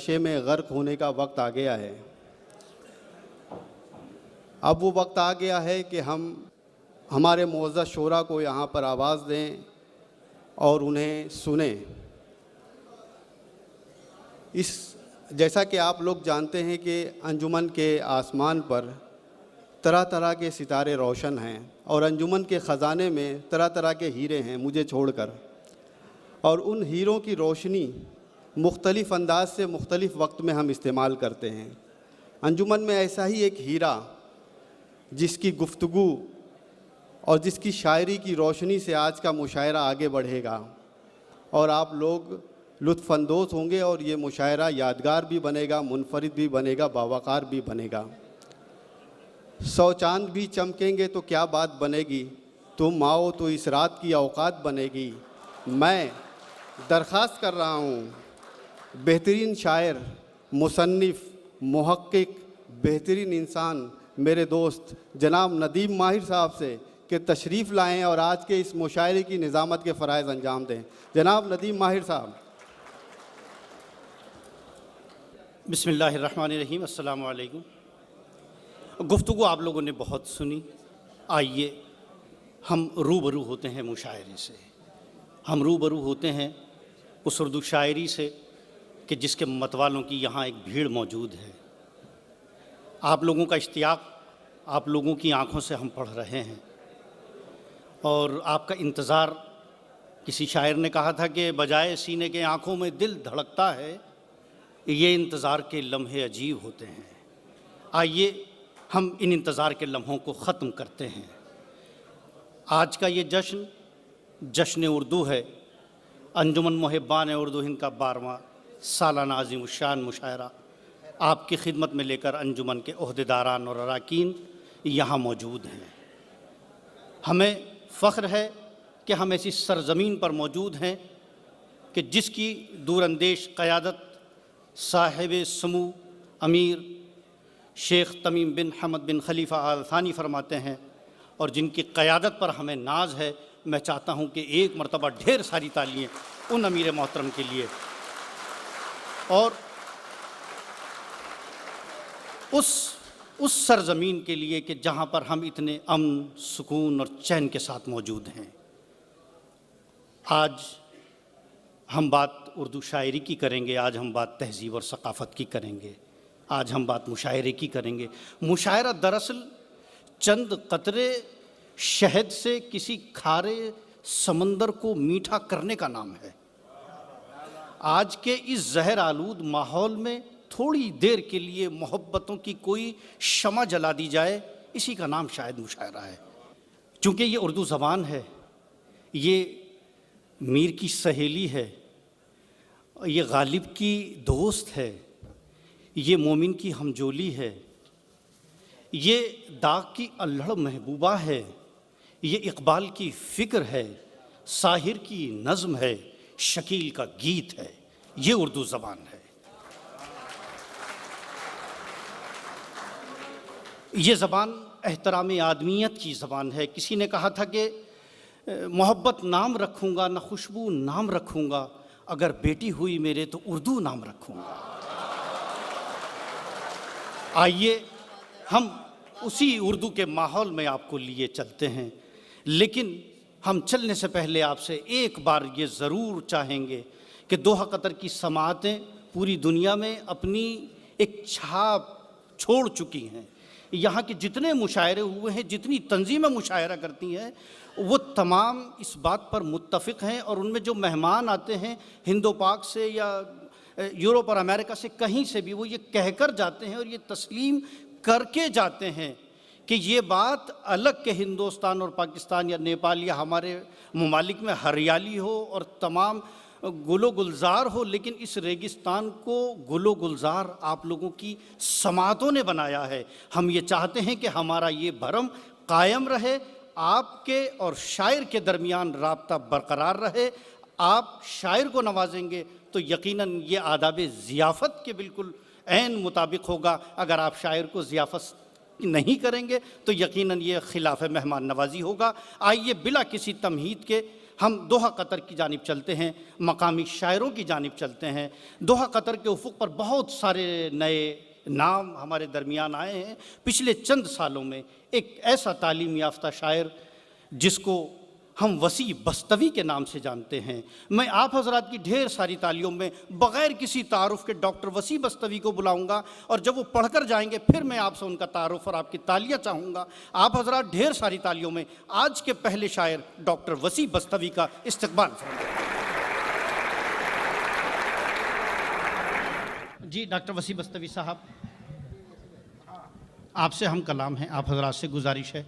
نشے میں غرق ہونے کا وقت آ گیا ہے۔ اب وہ وقت آ گیا ہے کہ ہم ہمارے معزز شعراء کو یہاں پر آواز دیں اور انہیں سنیں۔ جیسا کہ آپ لوگ جانتے ہیں کہ انجمن کے آسمان پر طرح طرح کے ستارے روشن ہیں اور انجمن کے خزانے میں طرح طرح کے ہیرے ہیں مجھے چھوڑ کر، اور ان ہیروں کی روشنی مختلف انداز سے مختلف وقت میں ہم استعمال کرتے ہیں۔ انجمن میں ایسا ہی ایک ہیرا جس کی گفتگو اور جس کی شاعری کی روشنی سے آج کا مشاعرہ آگے بڑھے گا اور آپ لوگ لطف اندوز ہوں گے، اور یہ مشاعرہ یادگار بھی بنے گا، منفرد بھی بنے گا، باوقار بھی بنے گا۔ 100 چاند بھی چمکیں گے تو کیا بات بنے گی، تم آؤ تو اس رات کی اوقات بنے گی۔ میں درخواست کر رہا ہوں بہترین شاعر، مصنف، محقق، بہترین انسان میرے دوست جناب ندیم ماہر صاحب سے کہ تشریف لائیں اور آج کے اس مشاعرے کی نظامت کے فرائض انجام دیں۔ جناب ندیم ماہر صاحب۔ بسم اللہ الرحمن الرحیم۔ السلام علیکم۔ گفتگو آپ لوگوں نے بہت سنی، آئیے ہم روبرو ہوتے ہیں مشاعرے سے، ہم روبرو ہوتے ہیں اس اردو شاعری سے کہ جس کے متوالوں کی یہاں ایک بھیڑ موجود ہے۔ آپ لوگوں کا اشتیاق آپ لوگوں کی آنکھوں سے ہم پڑھ رہے ہیں، اور آپ کا انتظار، کسی شاعر نے کہا تھا کہ بجائے سینے کے آنکھوں میں دل دھڑکتا ہے، یہ انتظار کے لمحے عجیب ہوتے ہیں۔ آئیے ہم ان انتظار کے لمحوں کو ختم کرتے ہیں۔ آج کا یہ جشن اردو ہے، انجمن محبان اردو ہند کا 12واں سالانہ عظیم الشان مشاعرہ آپ کی خدمت میں لے کر انجمن کے عہدیداران اور اراکین یہاں موجود ہیں۔ ہمیں فخر ہے کہ ہم ایسی سرزمین پر موجود ہیں کہ جس کی دور اندیش قیادت صاحب سمو امیر شیخ تمیم بن حمد بن خلیفہ آل ثانی فرماتے ہیں، اور جن کی قیادت پر ہمیں ناز ہے۔ میں چاہتا ہوں کہ ایک مرتبہ ڈھیر ساری تالیاں ان امیر محترم کے لیے، اور اس سرزمین کے لیے کہ جہاں پر ہم اتنے امن، سکون اور چین کے ساتھ موجود ہیں۔ آج ہم بات اردو شاعری کی کریں گے، آج ہم بات تہذیب اور ثقافت کی کریں گے، آج ہم بات مشاعرے کی کریں گے۔ مشاعرہ دراصل چند قطرے شہد سے کسی کھارے سمندر کو میٹھا کرنے کا نام ہے۔ آج کے اس زہر آلود ماحول میں تھوڑی دیر کے لیے محبتوں کی کوئی شمع جلا دی جائے، اسی کا نام شاید مشاعرہ ہے۔ چونکہ یہ اردو زبان ہے، یہ میر کی سہیلی ہے، یہ غالب کی دوست ہے، یہ مومن کی ہمجولی ہے، یہ داغ کی الہڑ محبوبہ ہے، یہ اقبال کی فکر ہے، ساحر کی نظم ہے، شکیل کا گیت ہے۔ یہ اردو زبان ہے۔ یہ زبان احترام آدمیت کی زبان ہے۔ کسی نے کہا تھا کہ محبت نام رکھوں گا، نہ خوشبو نام رکھوں گا، اگر بیٹی ہوئی میرے تو اردو نام رکھوں گا۔ آئیے ہم اسی اردو کے ماحول میں آپ کو لیے چلتے ہیں، لیکن ہم چلنے سے پہلے آپ سے ایک بار یہ ضرور چاہیں گے کہ دوحہ قطر کی سماعتیں پوری دنیا میں اپنی ایک چھاپ چھوڑ چکی ہیں۔ یہاں کے جتنے مشاعرے ہوئے ہیں، جتنی تنظیمیں مشاعرہ کرتی ہیں، وہ تمام اس بات پر متفق ہیں، اور ان میں جو مہمان آتے ہیں ہند و پاک سے یا یورپ اور امریکہ سے کہیں سے بھی، وہ یہ کہہ کر جاتے ہیں اور یہ تسلیم کر کے جاتے ہیں کہ یہ بات الگ کہ ہندوستان اور پاکستان یا نیپال یا ہمارے ممالک میں ہریالی ہو اور تمام گل و گلزار ہو، لیکن اس ریگستان کو گل و گلزار آپ لوگوں کی سماعتوں نے بنایا ہے۔ ہم یہ چاہتے ہیں کہ ہمارا یہ بھرم قائم رہے، آپ کے اور شاعر کے درمیان رابطہ برقرار رہے۔ آپ شاعر کو نوازیں گے تو یقیناً یہ آداب ضیافت کے بالکل عین مطابق ہوگا۔ اگر آپ شاعر کو ضیافت نہیں کریں گے تو یقیناً یہ خلاف مہمان نوازی ہوگا۔ آئیے بلا کسی تمہید کے ہم دوحہ قطر کی جانب چلتے ہیں، مقامی شاعروں کی جانب چلتے ہیں۔ دوحہ قطر کے افق پر بہت سارے نئے نام ہمارے درمیان آئے ہیں۔ پچھلے چند سالوں میں ایک ایسا تعلیم یافتہ شاعر جس کو ہم وسیع بستوی کے نام سے جانتے ہیں، میں آپ حضرات کی ڈھیر ساری تالیوں میں بغیر کسی تعارف کے ڈاکٹر وسیع بستوی کو بلاؤں گا، اور جب وہ پڑھ کر جائیں گے پھر میں آپ سے ان کا تعارف اور آپ کی تالیاں چاہوں گا۔ آپ حضرات ڈھیر ساری تالیوں میں آج کے پہلے شاعر ڈاکٹر وسیع بستوی کا استقبال فرمائیں۔ جی ڈاکٹر وسیع بستوی صاحب، آپ سے ہم کلام ہیں، آپ حضرات سے گزارش ہے